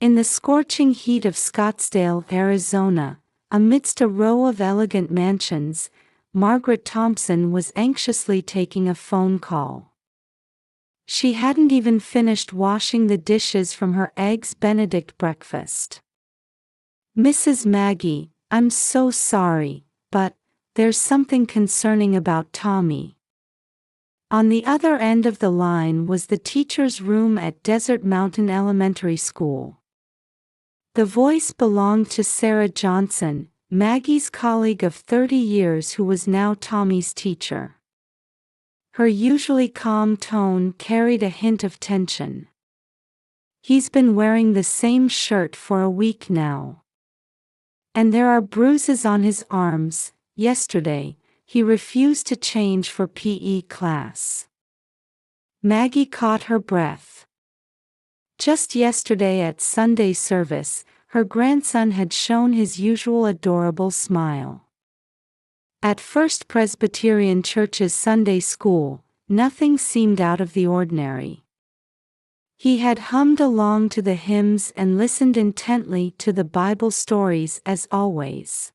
In the scorching heat of Scottsdale, Arizona, amidst a row of elegant mansions, Margaret Thompson was anxiously taking a phone call. She hadn't even finished washing the dishes from her Eggs Benedict breakfast. "Mrs. Maggie, I'm so sorry, but there's something concerning about Tommy." On the other end of the line was the teacher's room at Desert Mountain Elementary School. The voice belonged to Sarah Johnson, Maggie's colleague of 30 years who was now Tommy's teacher. Her usually calm tone carried a hint of tension. "He's been wearing the same shirt for a week now. And there are bruises on his arms. Yesterday, he refused to change for PE class." Maggie caught her breath. Just yesterday at Sunday service, her grandson had shown his usual adorable smile. At First Presbyterian Church's Sunday school, nothing seemed out of the ordinary. He had hummed along to the hymns and listened intently to the Bible stories as always.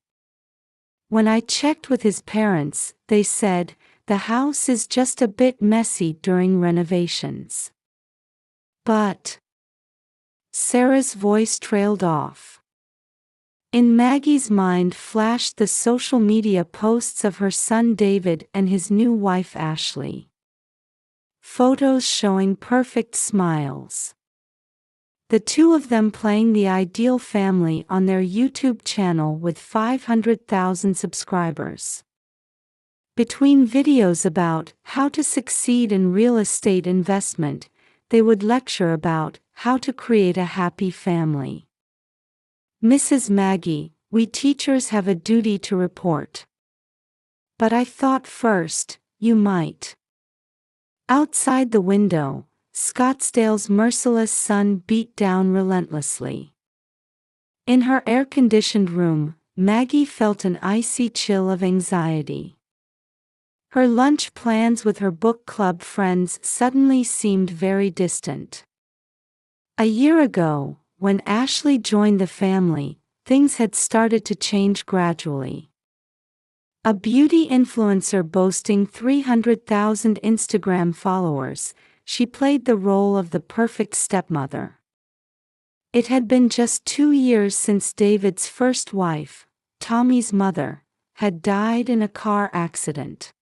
"When I checked with his parents, they said, the house is just a bit messy during renovations." "But..." Sarah's voice trailed off. In Maggie's mind flashed the social media posts of her son David and his new wife Ashley. Photos showing perfect smiles. The two of them playing the ideal family on their YouTube channel with 500,000 subscribers. Between videos about how to succeed in real estate investment, they would lecture about how to create a happy family. "Mrs. Maggie, we teachers have a duty to report. But I thought first, you might." Outside the window, Scottsdale's merciless sun beat down relentlessly. In her air-conditioned room, Maggie felt an icy chill of anxiety. Her lunch plans with her book club friends suddenly seemed very distant. A year ago, when Ashley joined the family, things had started to change gradually. A beauty influencer boasting 300,000 Instagram followers, she played the role of the perfect stepmother. It had been just 2 years since David's first wife, Tommy's mother, had died in a car accident.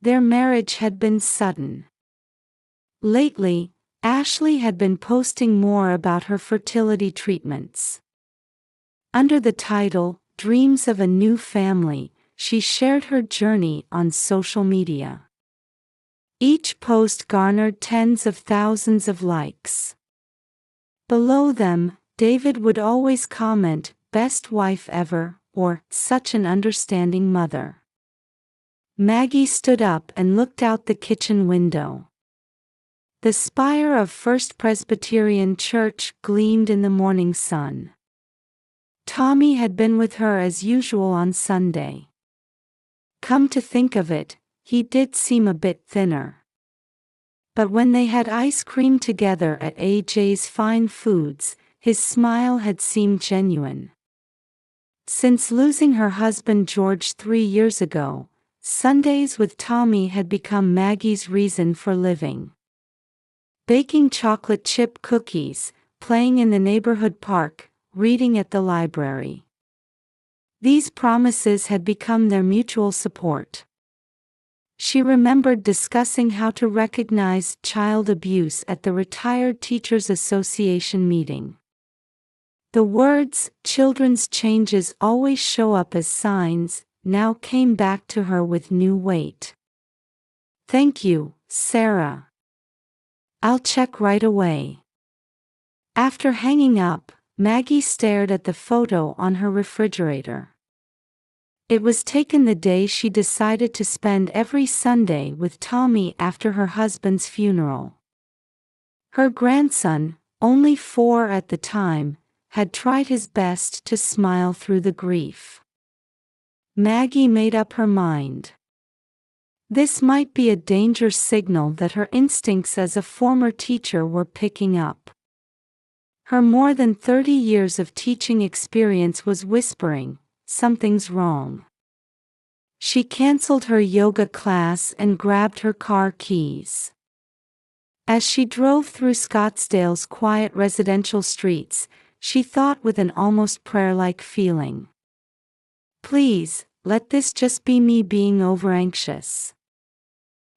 Their marriage had been sudden. Lately, Ashley had been posting more about her fertility treatments. Under the title, "Dreams of a New Family," she shared her journey on social media. Each post garnered tens of thousands of likes. Below them, David would always comment, "Best wife ever," or "Such an understanding mother." Maggie stood up and looked out the kitchen window. The spire of First Presbyterian Church gleamed in the morning sun. Tommy had been with her as usual on Sunday. Come to think of it, he did seem a bit thinner. But when they had ice cream together at AJ's Fine Foods, his smile had seemed genuine. Since losing her husband George 3 years ago, Sundays with Tommy had become Maggie's reason for living. Baking chocolate chip cookies, playing in the neighborhood park, reading at the library. These promises had become their mutual support. She remembered discussing how to recognize child abuse at the Retired Teachers Association meeting. The words, "children's changes always show up as signs," now came back to her with new weight. "Thank you, Sarah. I'll check right away." After hanging up, Maggie stared at the photo on her refrigerator. It was taken the day she decided to spend every Sunday with Tommy after her husband's funeral. Her grandson, only 4 at the time, had tried his best to smile through the grief. Maggie made up her mind. This might be a danger signal that her instincts as a former teacher were picking up. Her more than 30 years of teaching experience was whispering, "Something's wrong." She canceled her yoga class and grabbed her car keys. As she drove through Scottsdale's quiet residential streets, she thought with an almost prayer-like feeling, "Please, let this just be me being overanxious."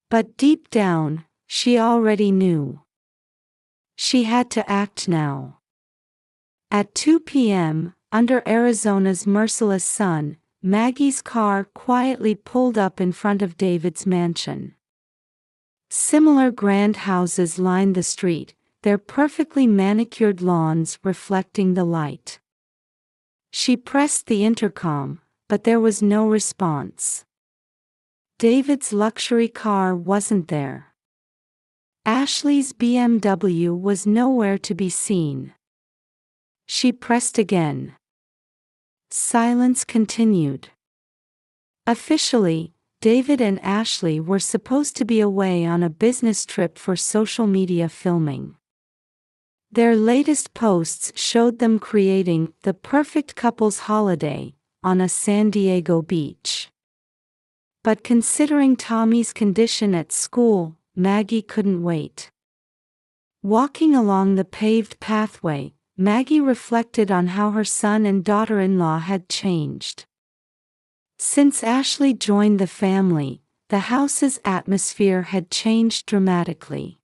But deep down, she already knew. She had to act now. At 2 p.m., under Arizona's merciless sun, Maggie's car quietly pulled up in front of David's mansion. Similar grand houses lined the street, their perfectly manicured lawns reflecting the light. She pressed the intercom, but there was no response. David's luxury car wasn't there. Ashley's BMW was nowhere to be seen. She pressed again. Silence continued. Officially, David and Ashley were supposed to be away on a business trip for social media filming. Their latest posts showed them creating the perfect couple's holiday on a San Diego beach. But considering Tommy's condition at school, Maggie couldn't wait. Walking along the paved pathway, Maggie reflected on how her son and daughter-in-law had changed. Since Ashley joined the family, the house's atmosphere had changed dramatically.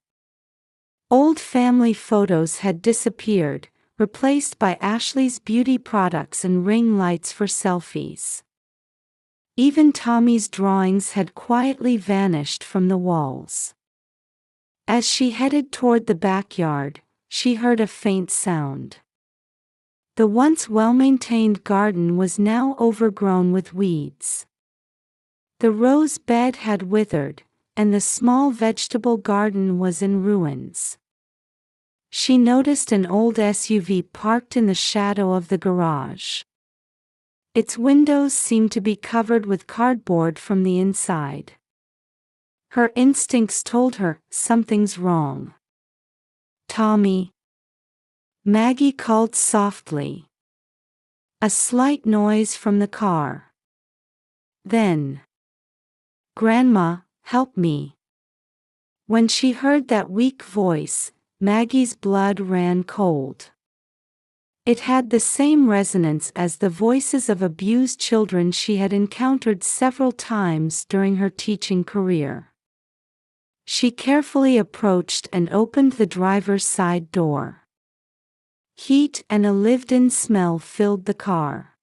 Old family photos had disappeared, replaced by Ashley's beauty products and ring lights for selfies. Even Tommy's drawings had quietly vanished from the walls. As she headed toward the backyard, she heard a faint sound. The once well-maintained garden was now overgrown with weeds. The rose bed had withered, and the small vegetable garden was in ruins. She noticed an old SUV parked in the shadow of the garage. Its windows seemed to be covered with cardboard from the inside. Her instincts told her, something's wrong. "Tommy?" Maggie called softly. A slight noise from the car. Then, "Grandma, help me." When she heard that weak voice, Maggie's blood ran cold. It had the same resonance as the voices of abused children she had encountered several times during her teaching career. She carefully approached and opened the driver's side door. Heat and a lived-in smell filled the car.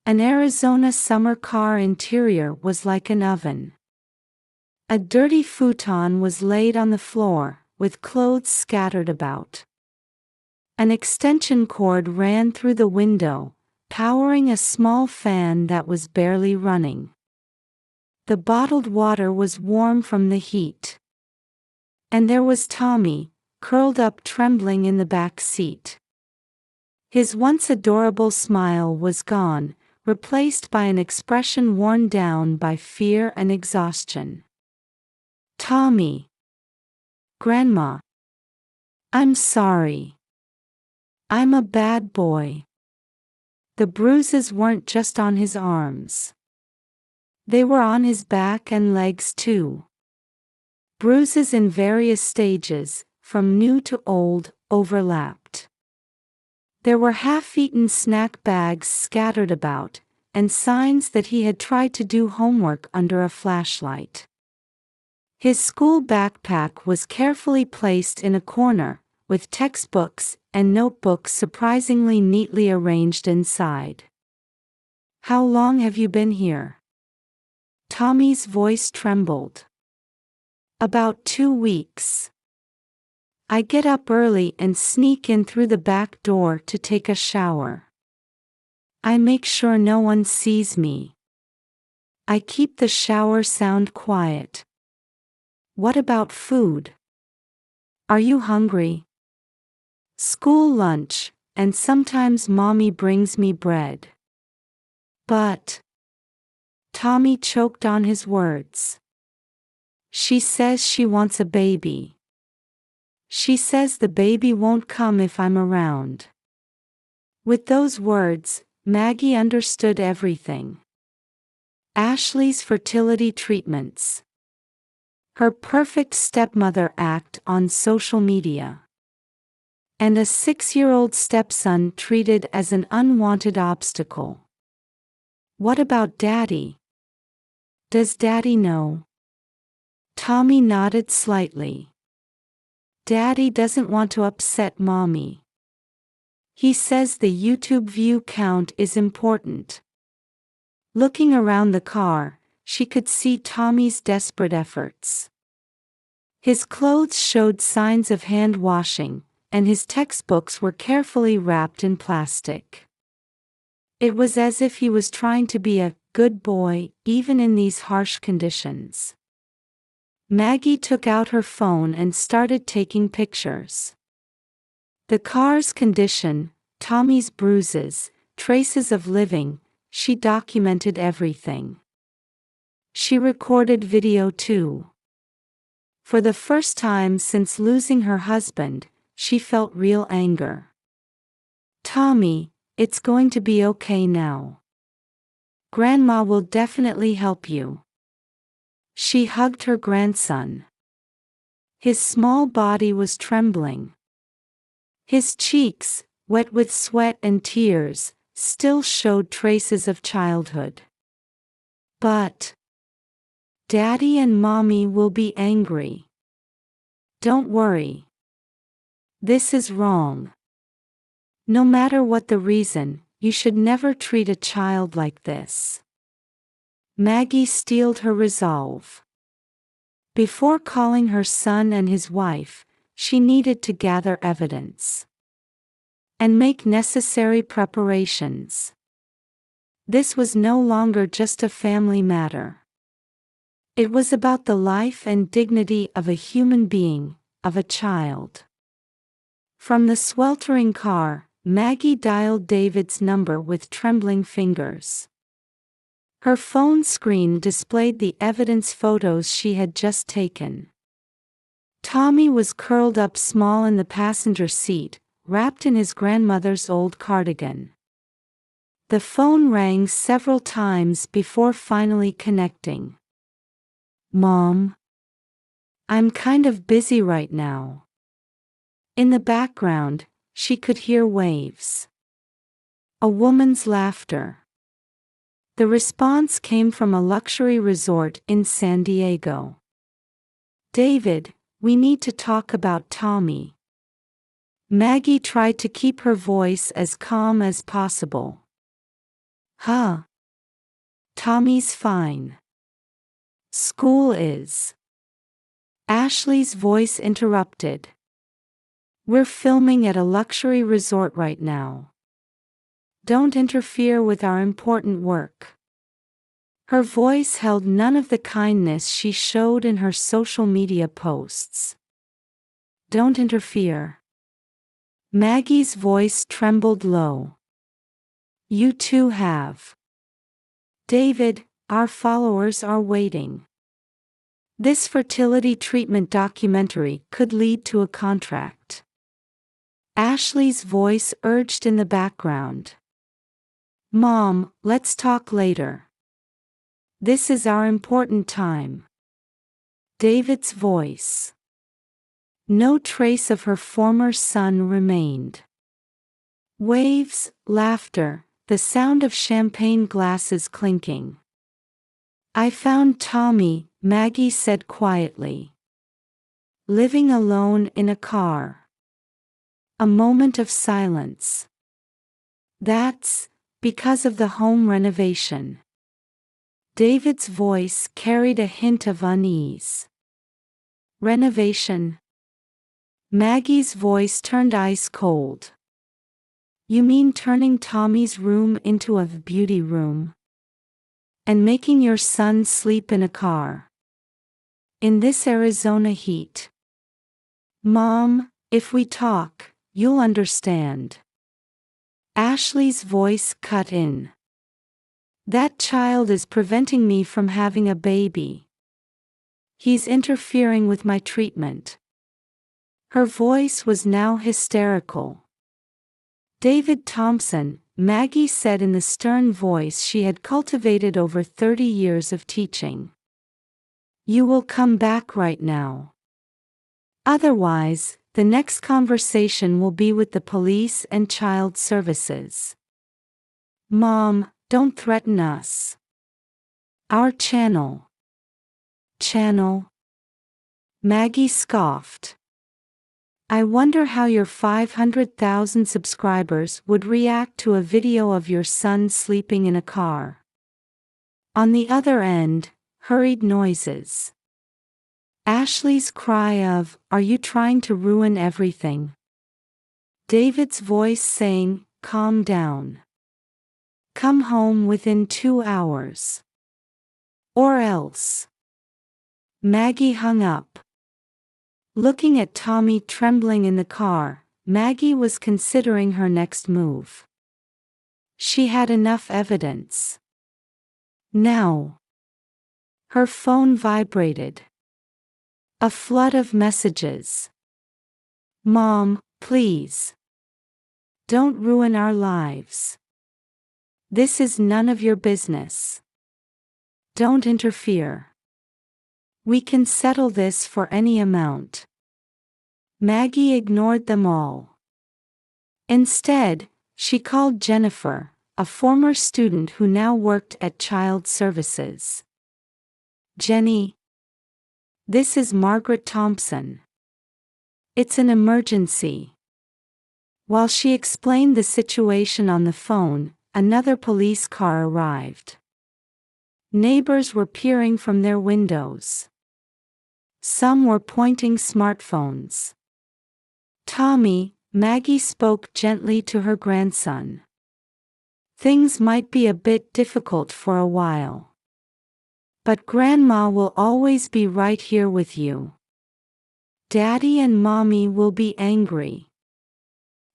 An Arizona summer car interior was like an oven. A dirty futon was laid on the floor, with clothes scattered about. An extension cord ran through the window, powering a small fan that was barely running. The bottled water was warm from the heat. And there was Tommy, curled up trembling in the back seat. His once adorable smile was gone, replaced by an expression worn down by fear and exhaustion. "Tommy." "Grandma. I'm sorry. I'm a bad boy." The bruises weren't just on his arms. They were on his back and legs too. Bruises in various stages, from new to old, overlapped. There were half-eaten snack bags scattered about, and signs that he had tried to do homework under a flashlight. His school backpack was carefully placed in a corner, with textbooks and notebooks surprisingly neatly arranged inside. "How long have you been here?" Tommy's voice trembled. "About 2 weeks. I get up early and sneak in through the back door to take a shower. I make sure no one sees me. I keep the shower sound quiet." "What about food? Are you hungry?" "School lunch, and sometimes Mommy brings me bread." "But..." Tommy choked on his words. "She says she wants a baby." She says the baby won't come if I'm around. With those words, Maggie understood everything. Ashley's fertility treatments. Her perfect stepmother act on social media. And a 6-year-old stepson treated as an unwanted obstacle. What about Daddy? Does Daddy know? Tommy nodded slightly. Daddy doesn't want to upset Mommy. He says the YouTube view count is important. Looking around the car, she could see Tommy's desperate efforts. His clothes showed signs of hand washing, and his textbooks were carefully wrapped in plastic. It was as if he was trying to be a good boy, even in these harsh conditions. Maggie took out her phone and started taking pictures. The car's condition, Tommy's bruises, traces of living, she documented everything. She recorded video too. For the first time since losing her husband, she felt real anger. Tommy, it's going to be okay now. Grandma will definitely help you. She hugged her grandson. His small body was trembling. His cheeks, wet with sweat and tears, still showed traces of childhood. But Daddy and Mommy will be angry. Don't worry. This is wrong. No matter what the reason, you should never treat a child like this. Maggie steeled her resolve. Before calling her son and his wife, she needed to gather evidence and make necessary preparations. This was no longer just a family matter. It was about the life and dignity of a human being, of a child. From the sweltering car, Maggie dialed David's number with trembling fingers. Her phone screen displayed the evidence photos she had just taken. Tommy was curled up small in the passenger seat, wrapped in his grandmother's old cardigan. The phone rang several times before finally connecting. Mom? I'm kind of busy right now. In the background, she could hear waves. A woman's laughter. The response came from a luxury resort in San Diego. David, we need to talk about Tommy. Maggie tried to keep her voice as calm as possible. Huh? Tommy's fine. School is. Ashley's voice interrupted. We're filming at a luxury resort right now. Don't interfere with our important work. Her voice held none of the kindness she showed in her social media posts. Don't interfere. Maggie's voice trembled low. You too have. David, our followers are waiting. This fertility treatment documentary could lead to a contract. Ashley's voice urged in the background. Mom, let's talk later. This is our important time. David's voice. No trace of her former son remained. Waves, laughter, the sound of champagne glasses clinking. I found Tommy, Maggie said quietly. Living alone in a car. A moment of silence. That's because of the home renovation. David's voice carried a hint of unease. Renovation. Maggie's voice turned ice cold. You mean turning Tommy's room into a beauty room? And making your son sleep in a car? In this Arizona heat? Mom, if we talk, you'll understand. Ashley's voice cut in. That child is preventing me from having a baby. He's interfering with my treatment. Her voice was now hysterical. David Thompson, Maggie said in the stern voice she had cultivated over 30 years of teaching. You will come back right now. Otherwise, the next conversation will be with the police and child services. Mom, don't threaten us. Our channel. Channel? Maggie scoffed. I wonder how your 500,000 subscribers would react to a video of your son sleeping in a car. On the other end, hurried noises. Ashley's cry of, "Are you trying to ruin everything?" David's voice saying, "Calm down. Come home within 2 hours. Or else." Maggie hung up. Looking at Tommy trembling in the car, Maggie was considering her next move. She had enough evidence. Now. Her phone vibrated. A flood of messages. Mom, please. Don't ruin our lives. This is none of your business. Don't interfere. We can settle this for any amount. Maggie ignored them all. Instead, she called Jennifer, a former student who now worked at Child Services. Jenny. This is Margaret Thompson. It's an emergency. While she explained the situation on the phone, another police car arrived. Neighbors were peering from their windows. Some were pointing smartphones. Tommy, Maggie spoke gently to her grandson. Things might be a bit difficult for a while. But Grandma will always be right here with you. Daddy and Mommy will be angry.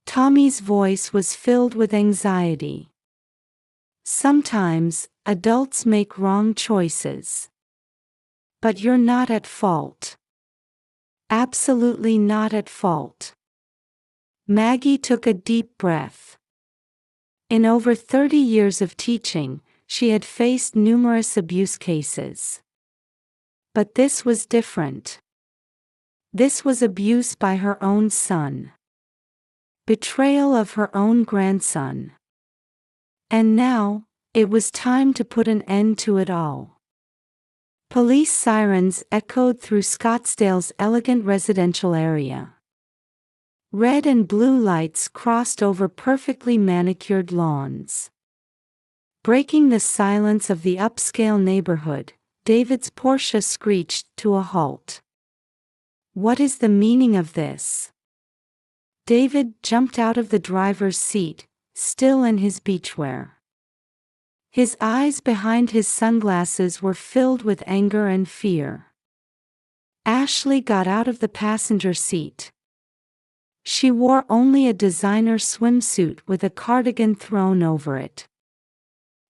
Tommy's voice was filled with anxiety. Sometimes, adults make wrong choices. But you're not at fault. Absolutely not at fault. Maggie took a deep breath. In over 30 years of teaching, she had faced numerous abuse cases. But this was different. This was abuse by her own son. Betrayal of her own grandson. And now, it was time to put an end to it all. Police sirens echoed through Scottsdale's elegant residential area. Red and blue lights crossed over perfectly manicured lawns. Breaking the silence of the upscale neighborhood, David's Porsche screeched to a halt. What is the meaning of this? David jumped out of the driver's seat, still in his beachwear. His eyes behind his sunglasses were filled with anger and fear. Ashley got out of the passenger seat. She wore only a designer swimsuit with a cardigan thrown over it.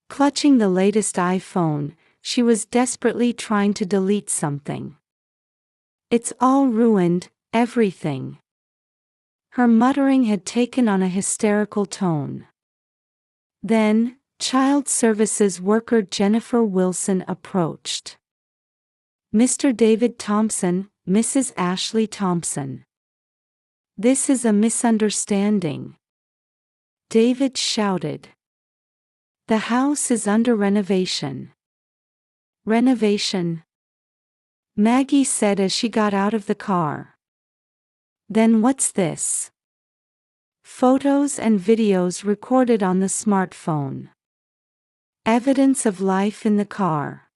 Clutching the latest iPhone, she was desperately trying to delete something. It's all ruined, everything. Her muttering had taken on a hysterical tone. Then, Child Services worker Jennifer Wilson approached. Mr. David Thompson, Mrs. Ashley Thompson. This is a misunderstanding. David shouted. The house is under renovation. Renovation? Maggie said as she got out of the car. Then what's this? Photos and videos recorded on the smartphone. Evidence of life in the car.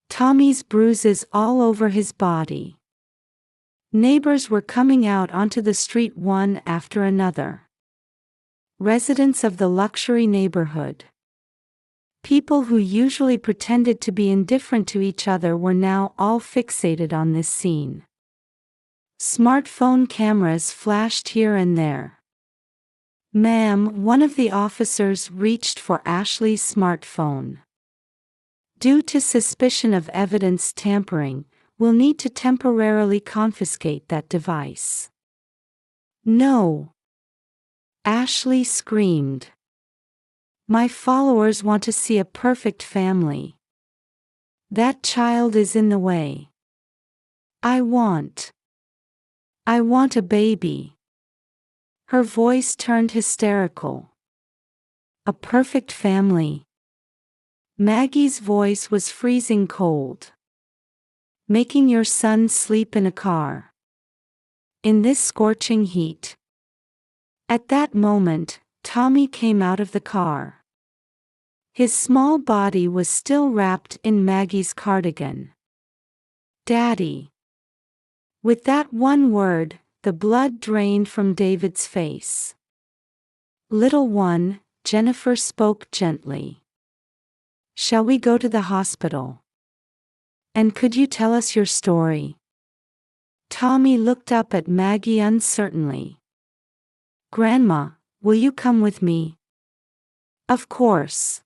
Tommy's bruises all over his body. Neighbors were coming out onto the street one after another. Residents of the luxury neighborhood. People who usually pretended to be indifferent to each other were now all fixated on this scene. Smartphone cameras flashed here and there. Ma'am, one of the officers reached for Ashley's smartphone. Due to suspicion of evidence tampering, we'll need to temporarily confiscate that device." "No!" Ashley screamed. "My followers want to see a perfect family. That child is in the way. I want a baby." Her voice turned hysterical. "A perfect family." Maggie's voice was freezing cold. "Making your son sleep in a car. In this scorching heat." At that moment, Tommy came out of the car. His small body was still wrapped in Maggie's cardigan. "Daddy." With that one word, the blood drained from David's face. "Little one," Jennifer spoke gently. "Shall we go to the hospital? And could you tell us your story?" Tommy looked up at Maggie uncertainly. "Grandma, will you come with me?" "Of course."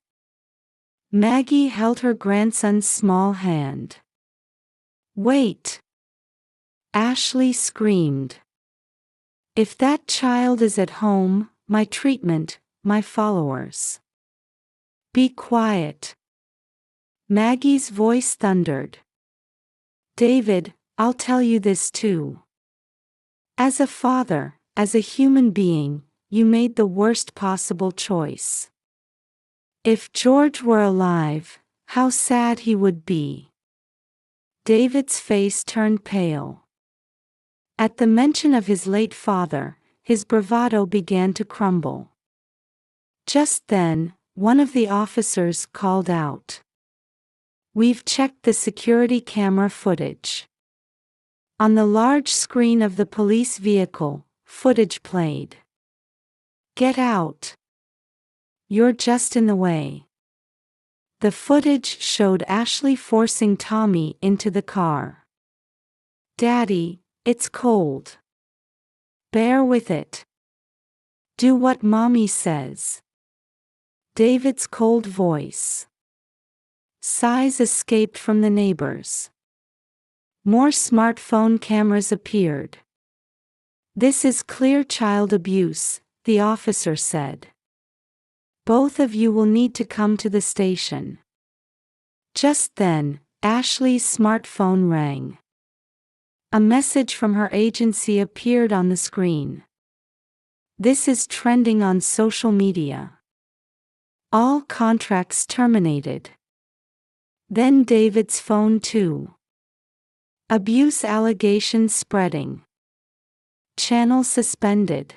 Maggie held her grandson's small hand. "Wait!" Ashley screamed. "If that child is at home, my treatment, my followers." "Be quiet." Maggie's voice thundered. "David, I'll tell you this too. As a father, as a human being, you made the worst possible choice. If George were alive, how sad he would be." David's face turned pale. At the mention of his late father, his bravado began to crumble. Just then, one of the officers called out, "We've checked the security camera footage." On the large screen of the police vehicle, footage played. "Get out. You're just in the way." The footage showed Ashley forcing Tommy into the car. "Daddy, it's cold. Bear with it. Do what Mommy says." David's cold voice. Sighs escaped from the neighbors. More smartphone cameras appeared. "This is clear child abuse," the officer said. "Both of you will need to come to the station." Just then, Ashley's smartphone rang. A message from her agency appeared on the screen. "This is trending on social media. All contracts terminated." Then David's phone too. "Abuse allegations spreading. Channel suspended."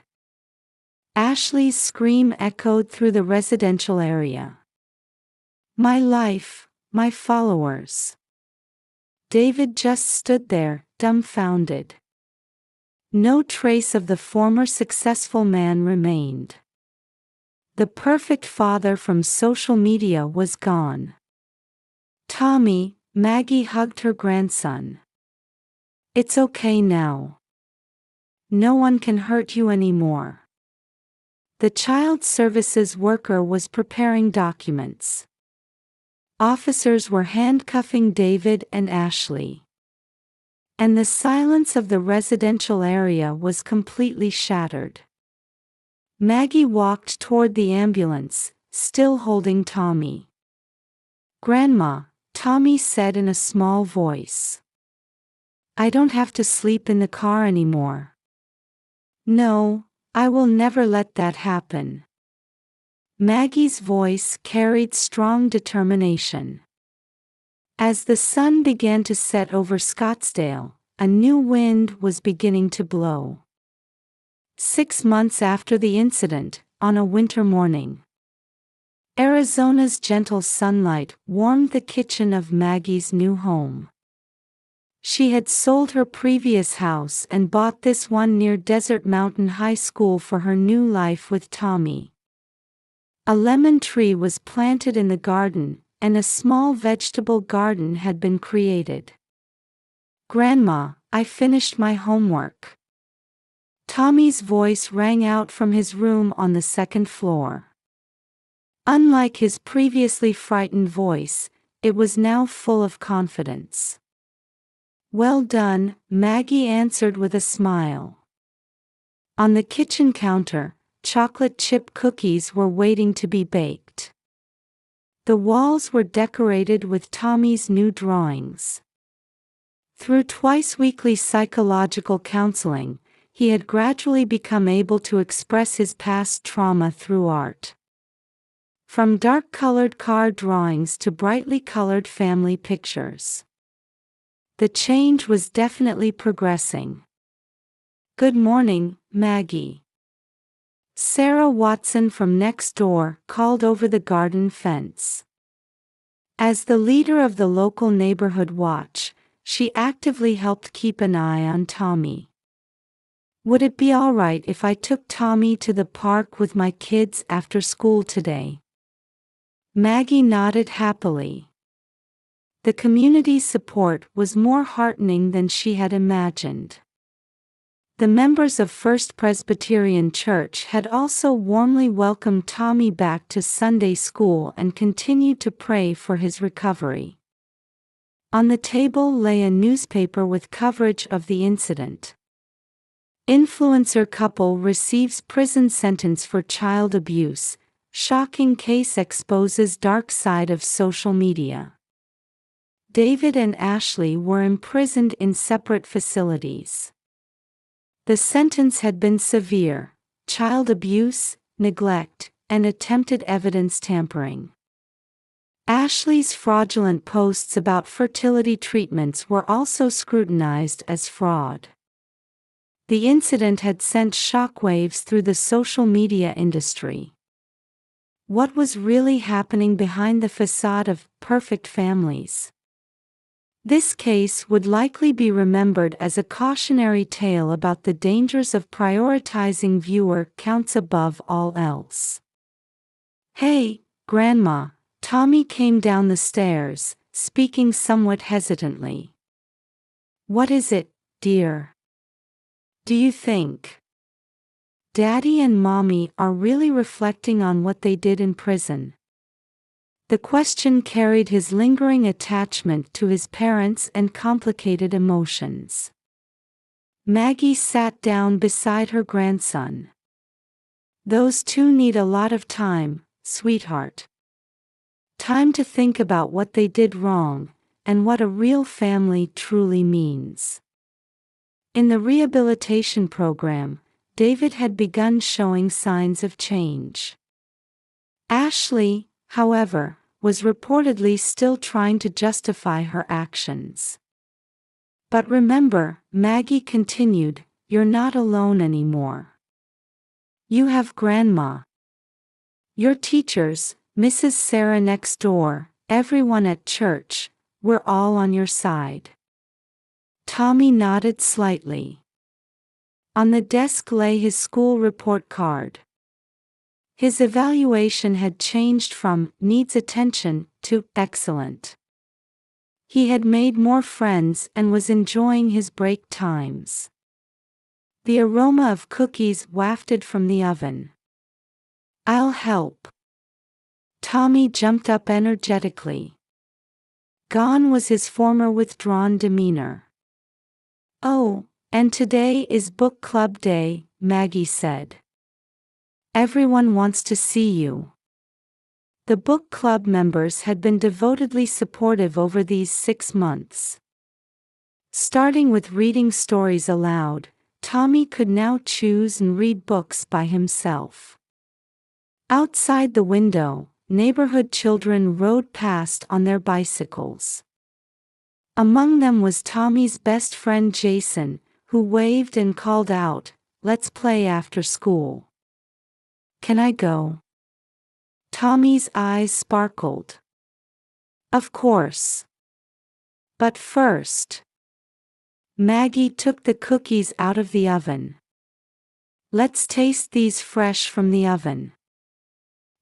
Ashley's scream echoed through the residential area. "My life, my followers." David just stood there, dumbfounded. No trace of the former successful man remained. The perfect father from social media was gone. "Tommy," Maggie hugged her grandson. "It's okay now. No one can hurt you anymore." The child services worker was preparing documents. Officers were handcuffing David and Ashley. And the silence of the residential area was completely shattered. Maggie walked toward the ambulance, still holding Tommy. "Grandma," Tommy said in a small voice. "I don't have to sleep in the car anymore." "No, I will never let that happen." Maggie's voice carried strong determination. As the sun began to set over Scottsdale, a new wind was beginning to blow. 6 months after the incident, on a winter morning, Arizona's gentle sunlight warmed the kitchen of Maggie's new home. She had sold her previous house and bought this one near Desert Mountain High School for her new life with Tommy. A lemon tree was planted in the garden, and a small vegetable garden had been created. "Grandma, I finished my homework." Tommy's voice rang out from his room on the second floor. Unlike his previously frightened voice, it was now full of confidence. "Well done," Maggie answered with a smile. On the kitchen counter, chocolate chip cookies were waiting to be baked. The walls were decorated with Tommy's new drawings. Through twice-weekly psychological counseling, he had gradually become able to express his past trauma through art. From dark-colored card drawings to brightly colored family pictures. The change was definitely progressing. "Good morning, Maggie." Sarah Watson from next door called over the garden fence. As the leader of the local neighborhood watch, she actively helped keep an eye on Tommy. "Would it be all right if I took Tommy to the park with my kids after school today?" Maggie nodded happily. The community's support was more heartening than she had imagined. The members of First Presbyterian Church had also warmly welcomed Tommy back to Sunday school and continued to pray for his recovery. On the table lay a newspaper with coverage of the incident. Influencer couple receives prison sentence for child abuse. Shocking case exposes dark side of social media. David and Ashley were imprisoned in separate facilities. The sentence had been severe: child abuse, neglect, and attempted evidence tampering. Ashley's fraudulent posts about fertility treatments were also scrutinized as fraud. The incident had sent shockwaves through the social media industry. What was really happening behind the facade of perfect families? This case would likely be remembered as a cautionary tale about the dangers of prioritizing viewer counts above all else. "Hey, Grandma," Tommy came down the stairs, speaking somewhat hesitantly. "What is it, dear? Do you think Daddy and Mommy are really reflecting on what they did in prison?" The question carried his lingering attachment to his parents and complicated emotions. Maggie sat down beside her grandson. "Those two need a lot of time, sweetheart. Time to think about what they did wrong, and what a real family truly means." In the rehabilitation program, David had begun showing signs of change. Ashley, however, was reportedly still trying to justify her actions. "But remember," Maggie continued, "you're not alone anymore. You have Grandma. Your teachers, Mrs. Sarah next door, everyone at church, we're all on your side." Tommy nodded slightly. On the desk lay his school report card. His evaluation had changed from "needs attention" to "excellent." He had made more friends and was enjoying his break times. The aroma of cookies wafted from the oven. "I'll help." Tommy jumped up energetically. Gone was his former withdrawn demeanor. "Oh, and today is book club day," Maggie said. "Everyone wants to see you." The book club members had been devotedly supportive over these 6 months. Starting with reading stories aloud, Tommy could now choose and read books by himself. Outside the window, neighborhood children rode past on their bicycles. Among them was Tommy's best friend Jason, who waved and called out, "Let's play after school." "Can I go?" Tommy's eyes sparkled. "Of course. But first." Maggie took the cookies out of the oven. "Let's taste these fresh from the oven."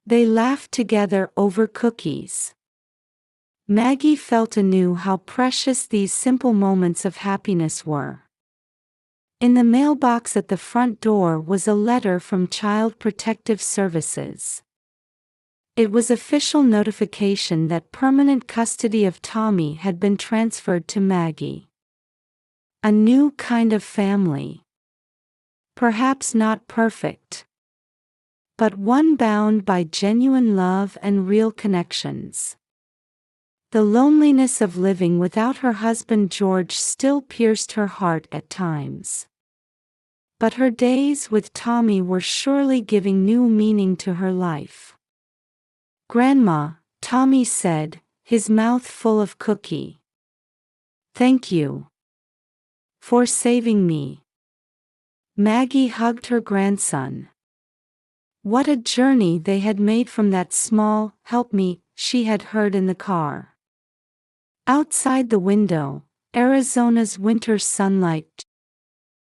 They laughed together over cookies. Maggie felt anew how precious these simple moments of happiness were. In the mailbox at the front door was a letter from Child Protective Services. It was official notification that permanent custody of Tommy had been transferred to Maggie. A new kind of family. Perhaps not perfect, but one bound by genuine love and real connections. The loneliness of living without her husband George still pierced her heart at times. But her days with Tommy were surely giving new meaning to her life. "Grandma," Tommy said, his mouth full of cookie. "Thank you for saving me." Maggie hugged her grandson. What a journey they had made from that small "help me" she had heard in the car. Outside the window, Arizona's winter sunlight